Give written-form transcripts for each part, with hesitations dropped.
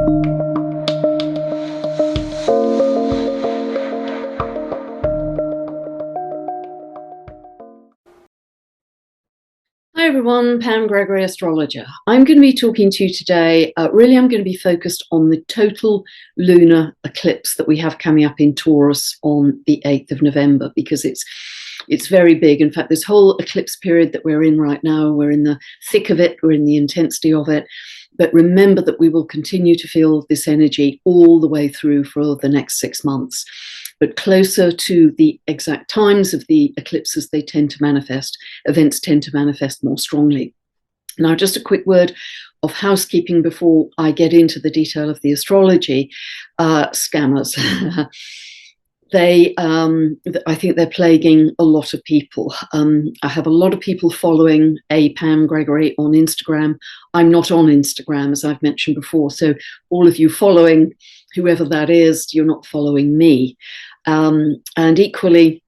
Hi everyone, Pam Gregory, astrologer. I'm going to be talking to you today. I'm going to be focused on the total lunar eclipse that we have coming up in Taurus on the 8th of November, because it's very big. In fact, this whole eclipse period that we're in right now, we're in the thick of it, we're in the intensity of it. But remember that we will continue to feel this energy all the way through for the next 6 months. But closer to the exact times of the eclipses, they tend to manifest, events tend to manifest more strongly. Now, just a quick word of housekeeping before I get into the detail of the astrology. Scammers. I think they're plaguing a lot of people. I have a lot of people following Pam Gregory on Instagram. I'm not on Instagram, as I've mentioned before. So all of you following whoever that is, you're not following me. And equally,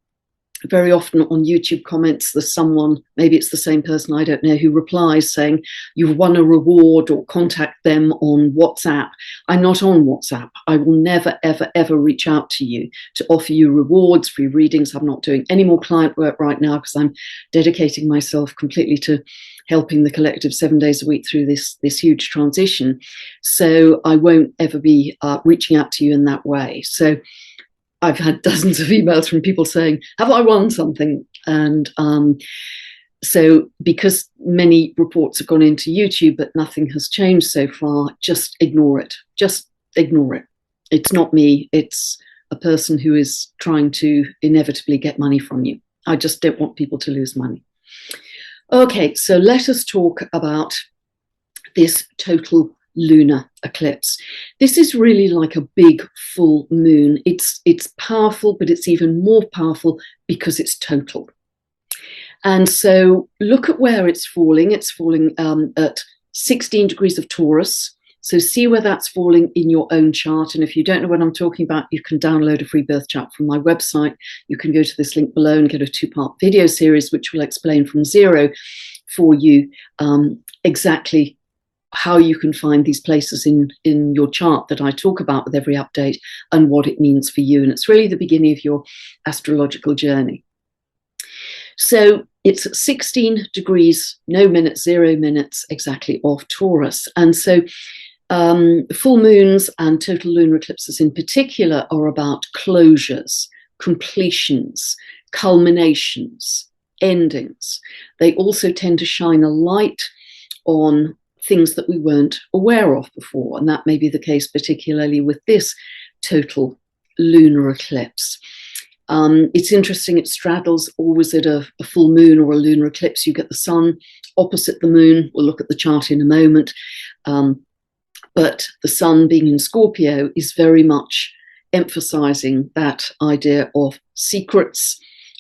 very often on YouTube comments, there's someone, maybe it's the same person, I don't know, who replies saying, you've won a reward, or contact them on WhatsApp. I'm not on WhatsApp. I will never, ever, ever reach out to you to offer you rewards, free readings. I'm not doing any more client work right now because I'm dedicating myself completely to helping the collective 7 days a week through this huge transition. So I won't ever be reaching out to you in that way. So I've had dozens of emails from people saying, have I won something? And so because many reports have gone into YouTube, but nothing has changed so far, just ignore it. Just ignore it. It's not me. It's a person who is trying to inevitably get money from you. I just don't want people to lose money. Okay, so let us talk about this total lunar eclipse. This is really like a big full moon. It's powerful, but it's even more powerful because it's total. And so look at where it's falling. It's falling at 16 degrees of Taurus. So see where that's falling in your own chart. And if you don't know what I'm talking about, you can download a free birth chart from my website. You can go to this link below and get a 2-part video series, which will explain from zero for you exactly how you can find these places in your chart that I talk about with every update and what it means for you. And it's really the beginning of your astrological journey. So it's 16 degrees, no minutes, 0 minutes exactly of Taurus. And so full moons and total lunar eclipses in particular are about closures, completions, culminations, endings. They also tend to shine a light on things that we weren't aware of before. And that may be the case particularly with this total lunar eclipse. It's interesting, it straddles always at a full moon or a lunar eclipse. You get the sun opposite the moon. We'll look at the chart in a moment. But the sun being in Scorpio is very much emphasizing that idea of secrets,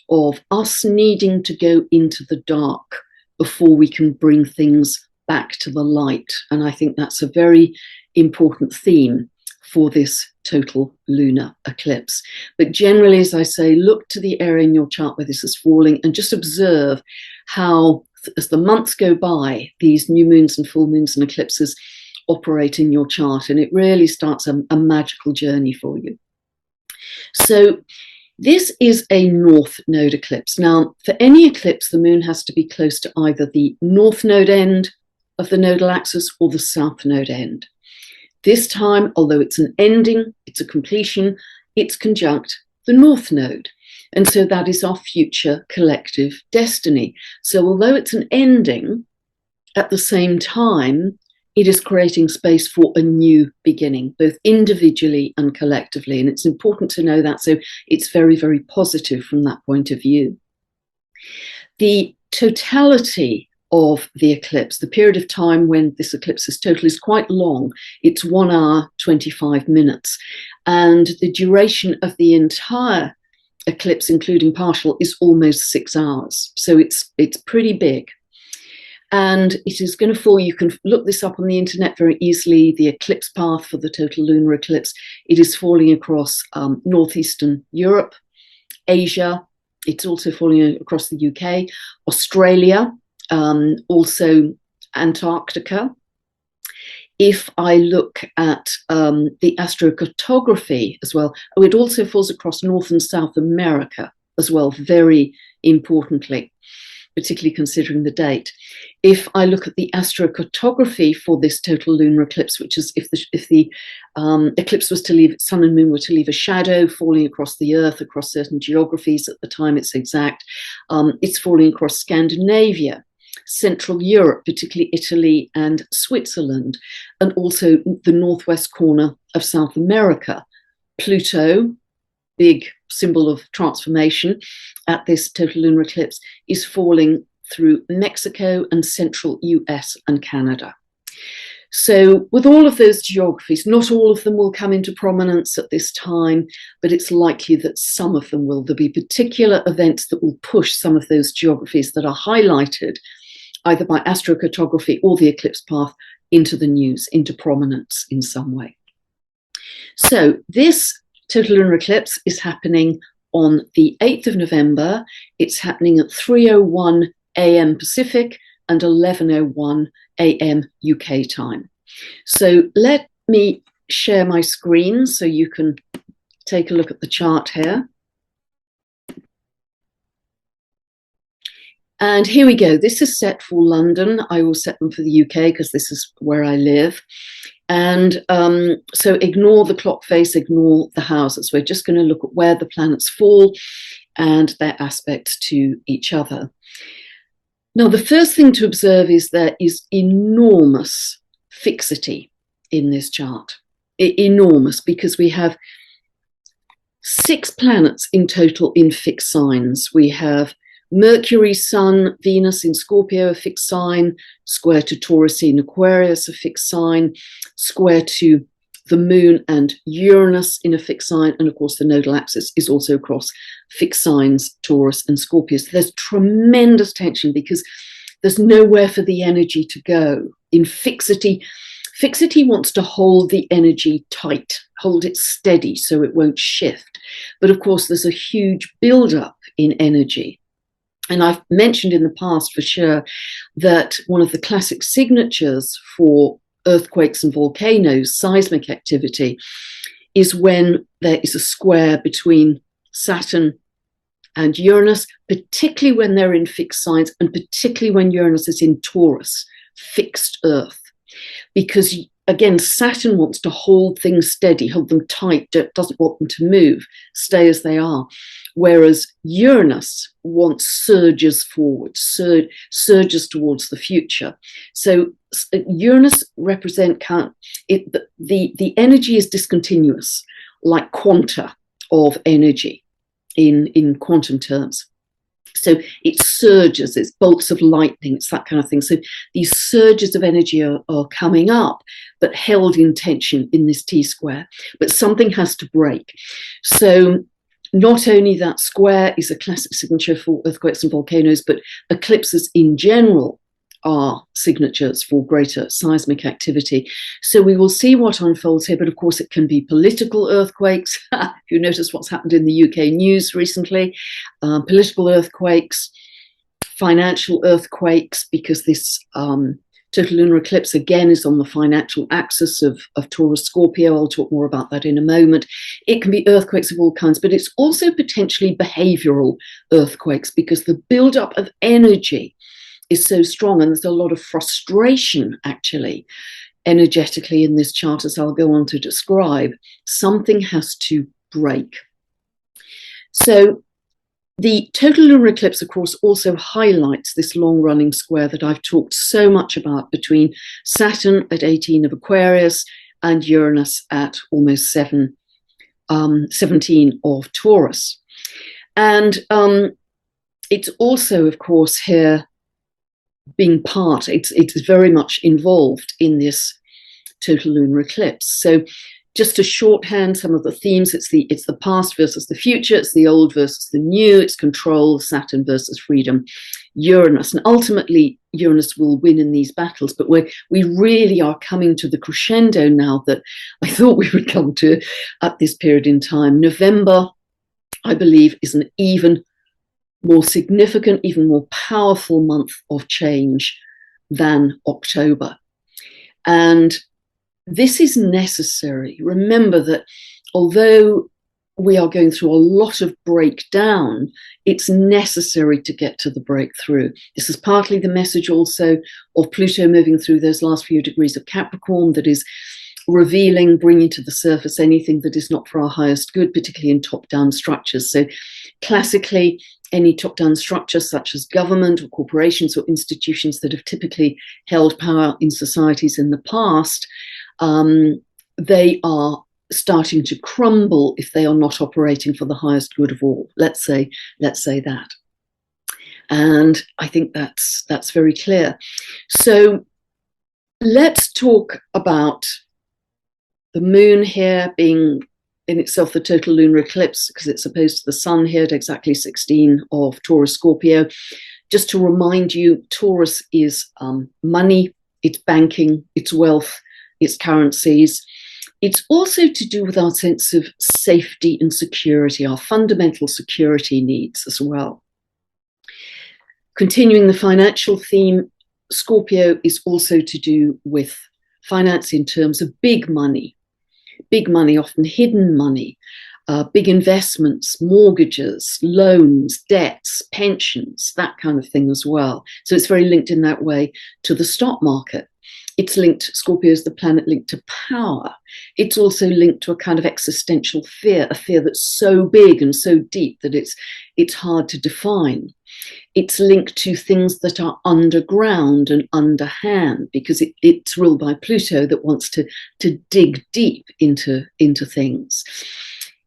of us needing to go into the dark before we can bring things back to the light. And I think that's a very important theme for this total lunar eclipse. But generally, as I say, look to the area in your chart where this is falling and just observe how, as the months go by, these new moons and full moons and eclipses operate in your chart. And it really starts a magical journey for you. So this is a north node eclipse. Now, for any eclipse, the moon has to be close to either the north node end of the nodal axis or the south node end. This time, although it's an ending, it's a completion, it's conjunct the north node. And so that is our future collective destiny. So although it's an ending, at the same time, it is creating space for a new beginning, both individually and collectively. And it's important to know that. So it's very, very positive from that point of view. The totality of the eclipse, the period of time when this eclipse is total, is quite long. It's 1 hour, 25 minutes. And the duration of the entire eclipse, including partial, is almost 6 hours. So it's pretty big. And it is going to fall, you can look this up on the internet very easily, the eclipse path for the total lunar eclipse. It is falling across northeastern Europe, Asia. It's also falling across the UK, Australia, also Antarctica, If I look at the astrocartography as well, oh, it also falls across North and South America as well, very importantly, particularly considering the date. If I look at the astrocartography for this total lunar eclipse, which is if the eclipse was to leave, sun and moon were to leave a shadow falling across the Earth, across certain geographies at the time it's exact, it's falling across Scandinavia, Central Europe, particularly Italy and Switzerland, and also the northwest corner of South America. Pluto, big symbol of transformation at this total lunar eclipse, is falling through Mexico and central US and Canada. So with all of those geographies, not all of them will come into prominence at this time, but it's likely that some of them will. There'll be particular events that will push some of those geographies that are highlighted either by astrocartography or the eclipse path into the news, into prominence in some way. So this total lunar eclipse is happening on the 8th of November. It's happening at 3:01 a.m. Pacific and 11:01 a.m. UK time. So let me share my screen so you can take a look at the chart here. And here we go. This is set for London. I will set them for the UK because this is where I live. And so ignore the clock face, ignore the houses. We're just going to look at where the planets fall and their aspects to each other. Now, the first thing to observe is there is enormous fixity in this chart. Enormous, because we have 6 planets in total in fixed signs. We have Mercury, Sun, Venus in Scorpio, a fixed sign, square to Taurus in Aquarius, a fixed sign, square to the Moon and Uranus in a fixed sign, and of course the nodal axis is also across fixed signs, Taurus and Scorpio. So there's tremendous tension because there's nowhere for the energy to go. In fixity, fixity wants to hold the energy tight, hold it steady so it won't shift. But of course there's a huge buildup in energy. And I've mentioned in the past for sure that one of the classic signatures for earthquakes and volcanoes, seismic activity, is when there is a square between Saturn and Uranus, particularly when they're in fixed signs, and particularly when Uranus is in Taurus, fixed Earth. Because again, Saturn wants to hold things steady, hold them tight, doesn't want them to move, stay as they are. Whereas Uranus wants surges forward, surges towards the future. So Uranus represents, the energy is discontinuous, like quanta of energy in quantum terms. So it surges, it's bolts of lightning, it's that kind of thing. So these surges of energy are coming up, but held in tension in this T-square. But something has to break. So not only that square is a classic signature for earthquakes and volcanoes, but eclipses in general are signatures for greater seismic activity. So we will see what unfolds here, but of course it can be political earthquakes. If you notice what's happened in the UK news recently, political earthquakes, financial earthquakes, because this total lunar eclipse again is on the financial axis of Taurus Scorpio. I'll talk more about that in a moment. It can be earthquakes of all kinds, but it's also potentially behavioral earthquakes because the buildup of energy is so strong, and there's a lot of frustration actually energetically in this chart, as I'll go on to describe. Something has to break. So the total lunar eclipse, of course, also highlights this long-running square that I've talked so much about between Saturn at 18 of Aquarius and Uranus at almost 17 of Taurus. And it's also, of course, here being part, it's very much involved in this total lunar eclipse. So just to shorthand some of the themes, it's the past versus the future, it's the old versus the new, it's control, Saturn versus freedom, Uranus. And ultimately, Uranus will win in these battles, but we really are coming to the crescendo now that I thought we would come to at this period in time. November, I believe, is an even more significant, even more powerful month of change than October. And this is necessary. Remember that although we are going through a lot of breakdown, it's necessary to get to the breakthrough. This is partly the message also of Pluto moving through those last few degrees of Capricorn, that is revealing, bringing to the surface anything that is not for our highest good, particularly in top-down structures. So classically, any top-down structures such as government or corporations or institutions that have typically held power in societies in the past, they are starting to crumble if they are not operating for the highest good of all. Let's say that. And I think that's very clear. So let's talk about the moon here being in itself the total lunar eclipse, because it's opposed to the sun here at exactly 16 of Taurus Scorpio. Just to remind you, Taurus is money, it's banking, it's wealth, it's currencies. It's also to do with our sense of safety and security, our fundamental security needs as well. Continuing the financial theme, Scorpio is also to do with finance in terms of big money, often hidden money, big investments, mortgages, loans, debts, pensions, that kind of thing as well. So it's very linked in that way to the stock market. It's linked, Scorpio is the planet linked to power. It's also linked to a kind of existential fear, a fear that's so big and so deep that it's hard to define. It's linked to things that are underground and underhand, because it's ruled by Pluto that wants to dig deep into things.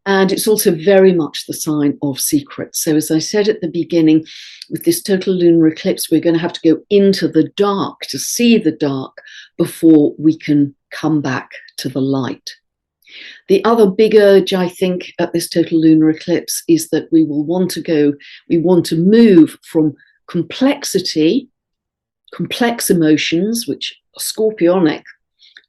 And it's also very much the sign of secrets. So as I said at the beginning, with this total lunar eclipse, we're going to have to go into the dark to see the dark before we can come back to the light. The other big urge, I think, at this total lunar eclipse is that we want to move from complexity, complex emotions, which are scorpionic,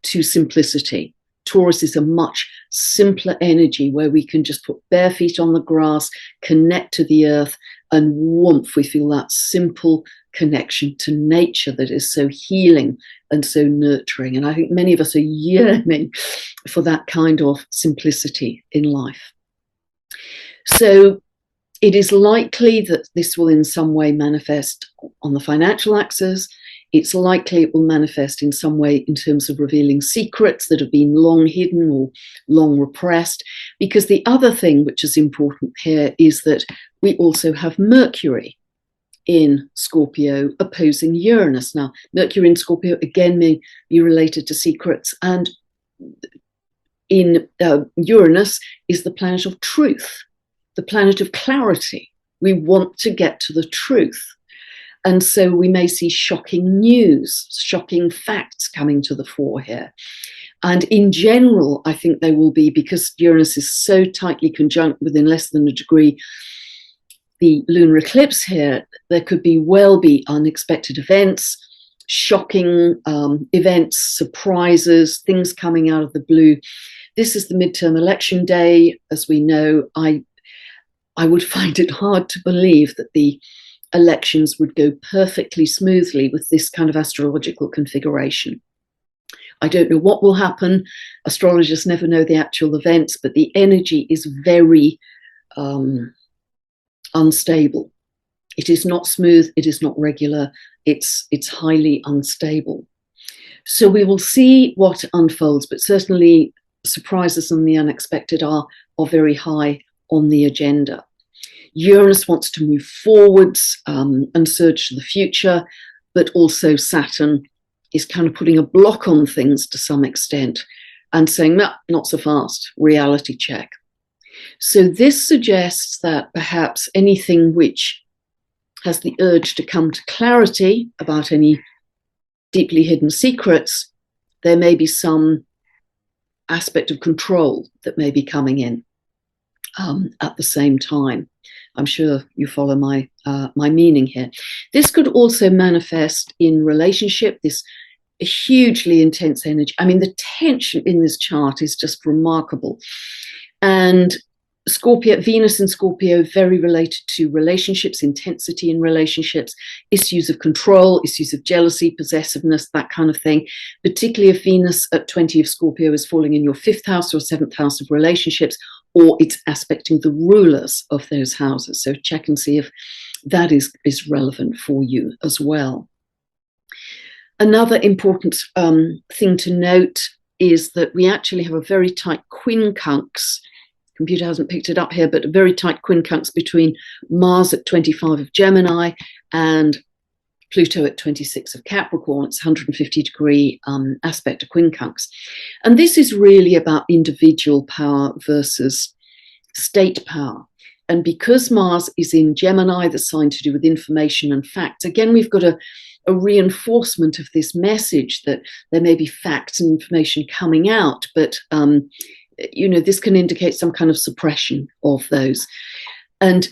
to simplicity. Taurus is a much simpler energy where we can just put bare feet on the grass, connect to the earth, and warmth. We feel that simple connection to nature that is so healing and so nurturing. And I think many of us are yearning for that kind of simplicity in life. So it is likely that this will in some way manifest on the financial axis. It's likely it will manifest in some way in terms of revealing secrets that have been long hidden or long repressed. Because the other thing which is important here is that we also have Mercury in Scorpio opposing Uranus. Now, Mercury in Scorpio again may be related to secrets, and in Uranus is the planet of truth, the planet of clarity. We want to get to the truth. And so we may see shocking news, shocking facts coming to the fore here. And in general, I think there will be, because Uranus is so tightly conjunct within less than a degree, the lunar eclipse here, there could well be unexpected events, shocking events, surprises, things coming out of the blue. This is the midterm election day. As we know, I would find it hard to believe that the elections would go perfectly smoothly with this kind of astrological configuration. I don't know what will happen. Astrologers never know the actual events, but the energy is very unstable. It is not smooth, it is not regular, it's highly unstable. So we will see what unfolds, but certainly surprises and the unexpected are very high on the agenda. Uranus wants to move forwards and surge to the future, but also Saturn is kind of putting a block on things to some extent and saying, no, not so fast, reality check. So this suggests that perhaps anything which has the urge to come to clarity about any deeply hidden secrets, there may be some aspect of control that may be coming in at the same time. I'm sure you follow my meaning here. This could also manifest in relationship, this hugely intense energy. I mean, the tension in this chart is just remarkable. And Scorpio, Venus in Scorpio, very related to relationships, intensity in relationships, issues of control, issues of jealousy, possessiveness, that kind of thing. Particularly if Venus at 20 of Scorpio is falling in your 5th house or 7th house of relationships, or it's aspecting the rulers of those houses. So check and see if that is relevant for you as well. Another important thing to note is that we actually have a very tight quincunx. Computer hasn't picked it up here, but a very tight quincunx between Mars at 25 of Gemini and Pluto at 26 of Capricorn. It's 150-degree aspect of quincunx. And this is really about individual power versus state power. And because Mars is in Gemini, the sign to do with information and facts, again, we've got a reinforcement of this message that there may be facts and information coming out, but this can indicate some kind of suppression of those. And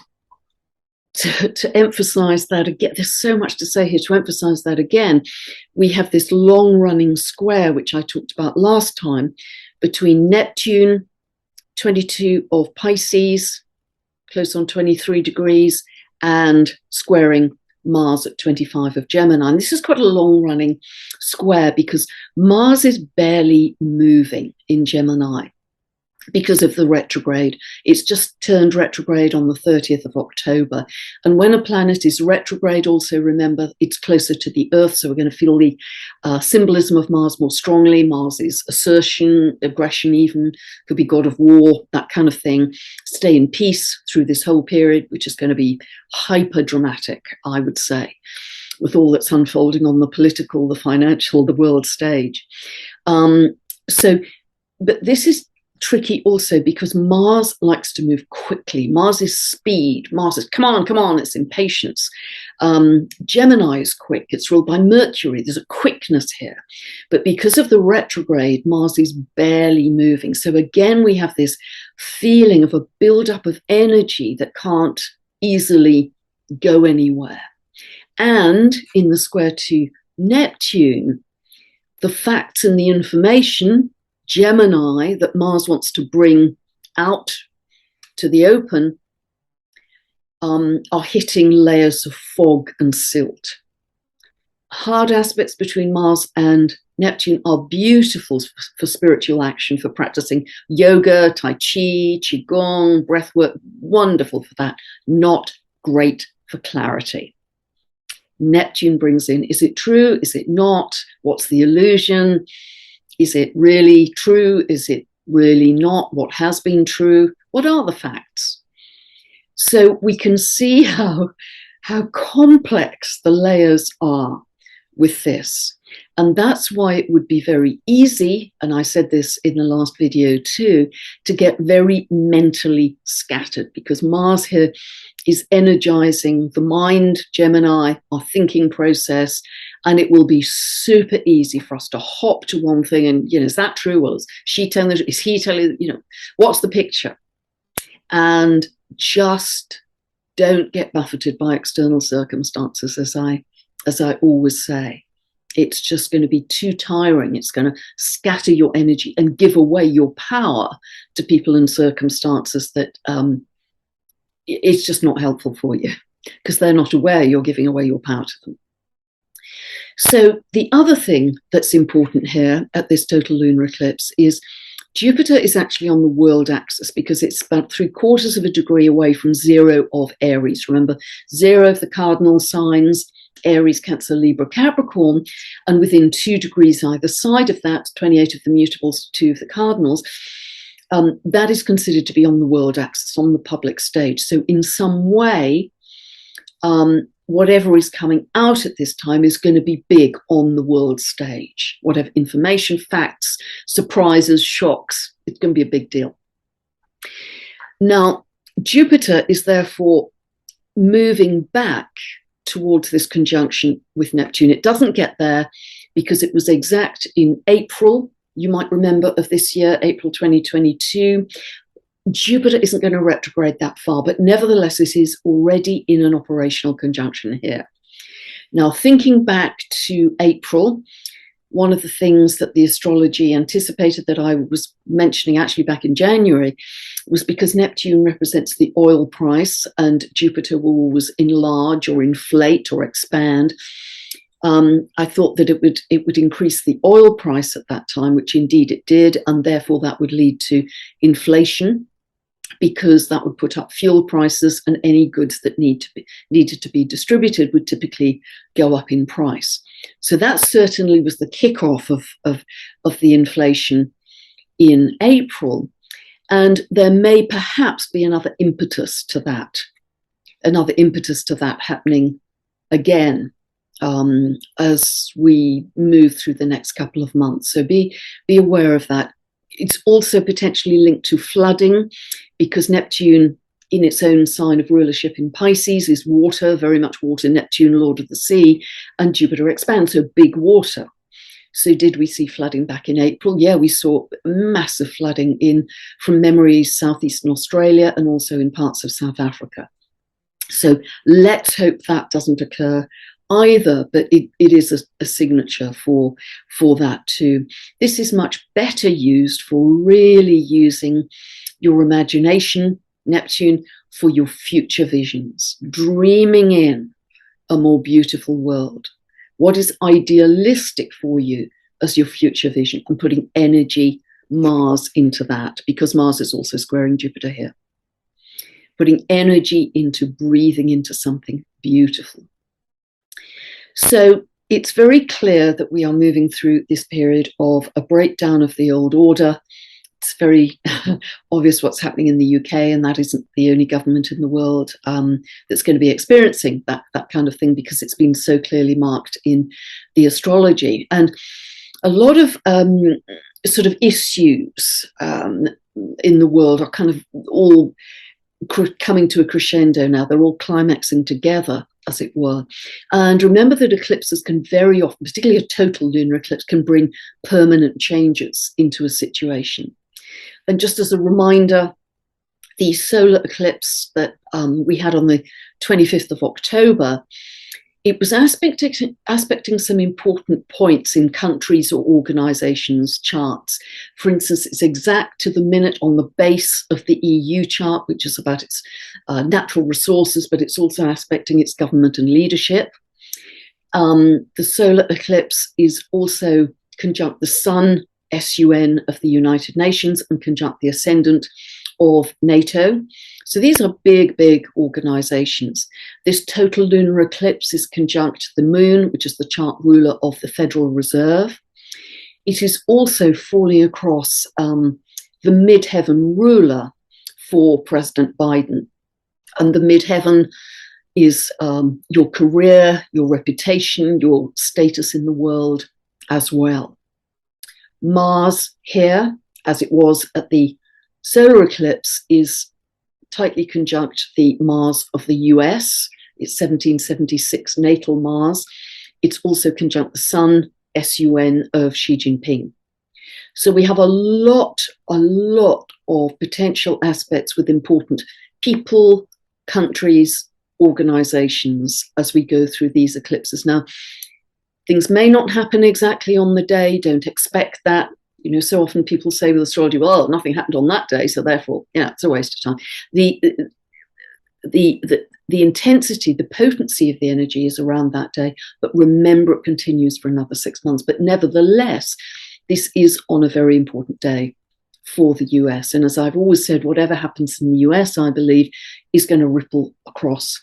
to emphasize that again, there's so much to say here. To emphasize that again, we have this long-running square, which I talked about last time, between Neptune, 22 of Pisces, close on 23 degrees, and squaring Mars at 25 of Gemini. And this is quite a long-running square because Mars is barely moving in Gemini because of the retrograde. It's just turned retrograde on the 30th of October. And when a planet is retrograde, also remember it's closer to the Earth, so we're going to feel the symbolism of Mars more strongly. Mars is assertion, aggression even, could be god of war, that kind of thing. Stay in peace through this whole period, which is going to be hyper dramatic, I would say, with all that's unfolding on the political, the financial, the world stage. But this is tricky also because Mars likes to move quickly. Mars is speed. Mars is come on, it's impatience. Gemini is quick. It's ruled by Mercury. There's a quickness here. But because of the retrograde, Mars is barely moving. So again, we have this feeling of a buildup of energy that can't easily go anywhere. And in the square to Neptune, the facts and the information, Gemini, that Mars wants to bring out to the open, are hitting layers of fog and silt. Hard aspects between Mars and Neptune are beautiful for spiritual action, for practicing yoga, tai chi, qigong, breath work, wonderful for that, not great for clarity. Neptune brings in, is it true? Is it not? What's the illusion? Is it really true? Is it really not? What has been true? What are the facts? So we can see how complex the layers are with this. And that's why it would be very easy, and I said this in the last video too, to get very mentally scattered, because Mars here is energizing the mind, Gemini, our thinking process, and it will be super easy for us to hop to one thing and, is that true? Well, is she telling the, is he telling, what's the picture? And just don't get buffeted by external circumstances, as I always say. It's just going to be too tiring. It's going to scatter your energy and give away your power to people and circumstances that it's just not helpful for you, because they're not aware you're giving away your power to them. So the other thing that's important here at this total lunar eclipse is Jupiter is actually on the world axis, because it's about 3/4 of a degree away from 0 of Aries. Remember, 0 of the cardinal signs, Aries, Cancer, Libra, Capricorn, and within 2 degrees either side of that, 28 of the mutables, 2 of the cardinals, that is considered to be on the world axis, on the public stage. So in some way, whatever is coming out at this time is going to be big on the world stage. Whatever information, facts, surprises, shocks, it's going to be a big deal. Now, Jupiter is therefore moving back towards this conjunction with Neptune. It doesn't get there because it was exact in April, you might remember, of this year, April 2022. Jupiter isn't going to retrograde that far, but nevertheless, it is already in an operational conjunction here. Now, thinking back to April, one of the things that the astrology anticipated that I was mentioning actually back in January was because Neptune represents the oil price and Jupiter will always enlarge or inflate or expand. I thought that it would increase the oil price at that time, which indeed it did, and therefore that would lead to inflation, because that would put up fuel prices, and any goods that needed to be distributed would typically go up in price. So that certainly was the kickoff of the inflation in April. And there may perhaps be another impetus to that happening again as we move through the next couple of months. So be aware of that. It's also potentially linked to flooding, because Neptune, in its own sign of rulership in Pisces, is water, very much water. Neptune, Lord of the Sea, and Jupiter expands, so big water. So did we see flooding back in April? Yeah, we saw massive flooding from memory, southeastern Australia, and also in parts of South Africa. So let's hope that doesn't occur either, but it is a signature for that too. This is much better used for really using your imagination, Neptune, for your future visions, dreaming in a more beautiful world. What is idealistic for you as your future vision, and putting energy, Mars, into that, because Mars is also squaring Jupiter here. Putting energy into breathing into something beautiful. So it's very clear that we are moving through this period of a breakdown of the old order. It's very obvious what's happening in the UK, and that isn't the only government in the world that's going to be experiencing that kind of thing, because it's been so clearly marked in the astrology. And a lot of sort of issues in the world are kind of all coming to a crescendo now. They're all climaxing together, as it were. And remember that eclipses can very often, particularly a total lunar eclipse, can bring permanent changes into a situation. And just as a reminder, the solar eclipse that we had on the 25th of October, it was aspecting some important points in countries' or organisations' charts. For instance, it's exact to the minute on the base of the EU chart, which is about its natural resources, but it's also aspecting its government and leadership. The solar eclipse is also conjunct the Sun, SUN, of the United Nations, and conjunct the ascendant of NATO. So these are big, big organizations. This total lunar eclipse is conjunct the moon, which is the chart ruler of the Federal Reserve. It is also falling across the midheaven ruler for President Biden. And the midheaven is your career, your reputation, your status in the world as well. Mars here, as it was at the solar eclipse, is tightly conjunct the Mars of the US. It's 1776 natal Mars. It's also conjunct the Sun, SUN, of Xi Jinping. So we have a lot of potential aspects with important people, countries, organizations as we go through these eclipses. Now, things may not happen exactly on the day. Don't expect that. You know, so often people say with astrology, well, nothing happened on that day, so therefore, yeah, it's a waste of time. The intensity, the potency of the energy is around that day, but remember, it continues for another 6 months. But nevertheless, this is on a very important day for the US. And as I've always said, whatever happens in the US, I believe, is going to ripple across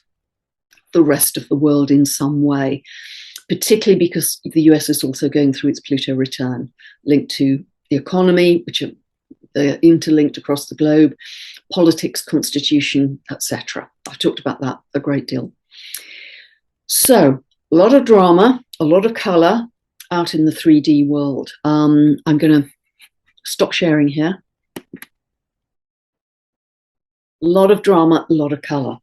the rest of the world in some way, particularly because the US is also going through its Pluto return, linked to the economy, which they're interlinked across the globe, politics, constitution, etc. I've talked about that a great deal. So a lot of drama, a lot of color out in the 3D world. I'm going to stop sharing here. A lot of drama, a lot of color.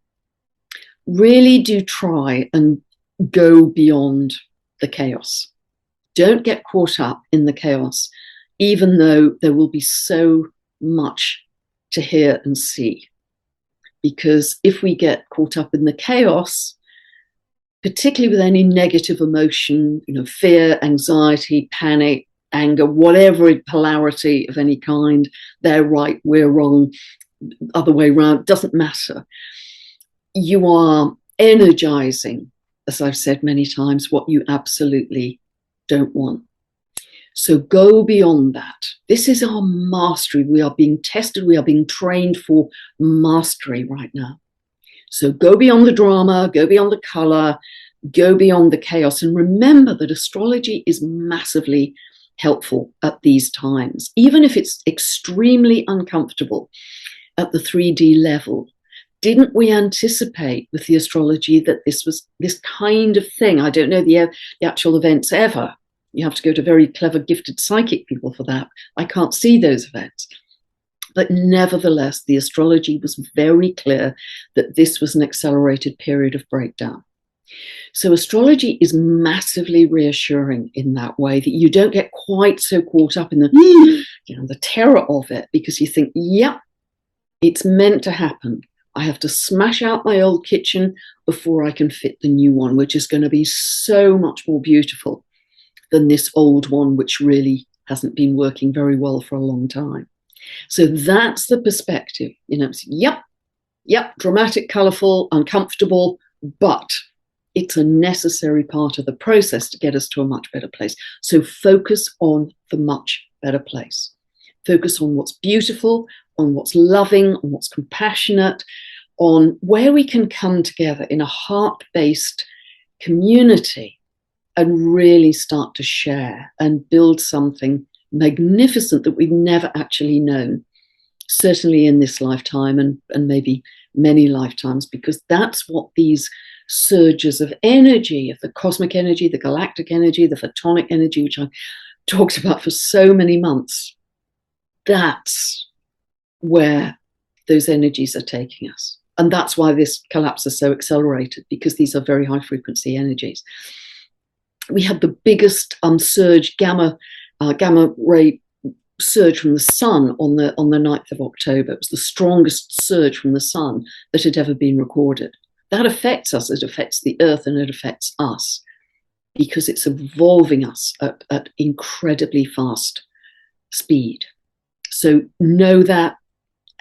Really do try and go beyond the chaos. Don't get caught up in the chaos, even though there will be so much to hear and see. Because if we get caught up in the chaos, particularly with any negative emotion, fear, anxiety, panic, anger, whatever polarity of any kind, they're right, we're wrong, other way around, doesn't matter. You are energizing, as I've said many times, what you absolutely don't want. So go beyond that. This is our mastery. We are being tested. We are being trained for mastery right now. So go beyond the drama, go beyond the color, go beyond the chaos. And remember that astrology is massively helpful at these times, even if it's extremely uncomfortable at the 3D level. Didn't we anticipate with the astrology that this was this kind of thing? I don't know the actual events ever. You have to go to very clever, gifted psychic people for that. I can't see those events. But nevertheless, the astrology was very clear that this was an accelerated period of breakdown. So astrology is massively reassuring in that way, that you don't get quite so caught up in the terror of it, because you think, yeah, it's meant to happen. I have to smash out my old kitchen before I can fit the new one, which is going to be so much more beautiful than this old one, which really hasn't been working very well for a long time. So that's the perspective. It's, yep, dramatic, colorful, uncomfortable, but it's a necessary part of the process to get us to a much better place. So focus on the much better place. Focus on what's beautiful, on what's loving, on what's compassionate, on where we can come together in a heart-based community and really start to share and build something magnificent that we've never actually known, certainly in this lifetime and maybe many lifetimes, because that's what these surges of energy, of the cosmic energy, the galactic energy, the photonic energy, which I talked about for so many months, that's where those energies are taking us. And that's why this collapse is so accelerated, because these are very high frequency energies. We had the biggest surge, gamma ray surge from the sun on the 9th of October. It was the strongest surge from the sun that had ever been recorded. That affects us, it affects the earth, and it affects us because it's evolving us at incredibly fast speed. So know that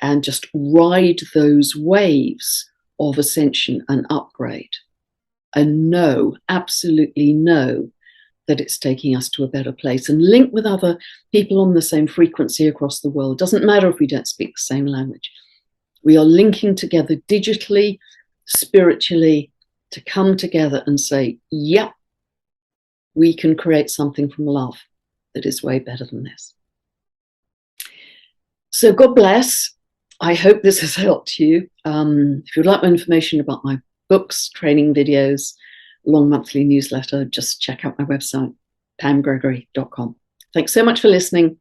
and just ride those waves of ascension and upgrade, and know, absolutely know, that it's taking us to a better place, and link with other people on the same frequency across the world. Doesn't matter if we don't speak the same language. We are linking together digitally, spiritually, to come together and say, yep, we can create something from love that is way better than this. So God bless. I hope this has helped you. If you'd like more information about my books, training videos, long monthly newsletter, just check out my website, pamgregory.com. Thanks so much for listening.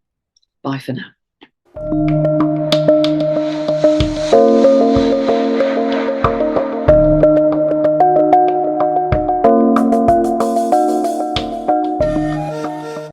Bye for now.